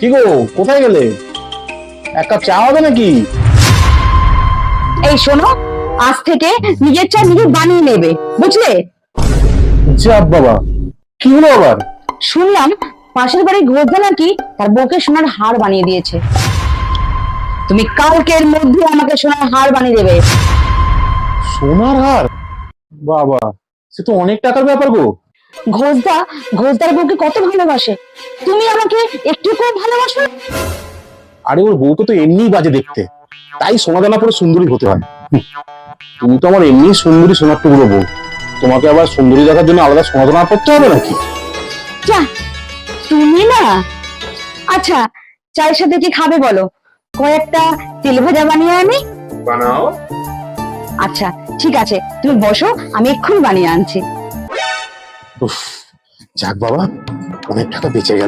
কি গো, কোথায় গেলে? এক কাপ চা হবে নাকি? এই শোনো, আজ থেকে নিজের চা নিজে বানিয়ে নেবে, বুঝলে? যা বাবা, কি হলো আবার? শুনলাম পাশের বাড়ির গোদা নাকি তার বউকে সোনার হার বানিয়ে দিয়েছে। তুমি কালকের মধ্যে আমাকে সোনার হার বানিয়ে দেবে। সোনার হার? বাবা, সে তো অনেক টাকার ব্যাপার গো। ঘোষদার বউকে কত ভালোবাসে, তুমি আমাকে একটু কম ভালোবাসো না? আরে ওর বউকে তো এমনিই বাজে দেখতে, তাই সোনা দানা পরে সুন্দরী হতে হয়। তুমি তো আমার এমনি সুন্দরী, সোনার টুকরো বউ, তোমাকে আবার সুন্দরী দেখার জন্য আলাদা সোনা দানা পড়তে হবে নাকি? যা, তুমি না। আচ্ছা, চায়ের সাথে কি খাবে বলো? কয়েকটা তেল ভাজা বানিয়ে আনি। বানাও। আচ্ছা ঠিক আছে, তুমি বসো, আমি এক্ষুনি বানিয়ে আনছি। উফ, যাক বাবা, অনেক টাকা বেঁচে গেল।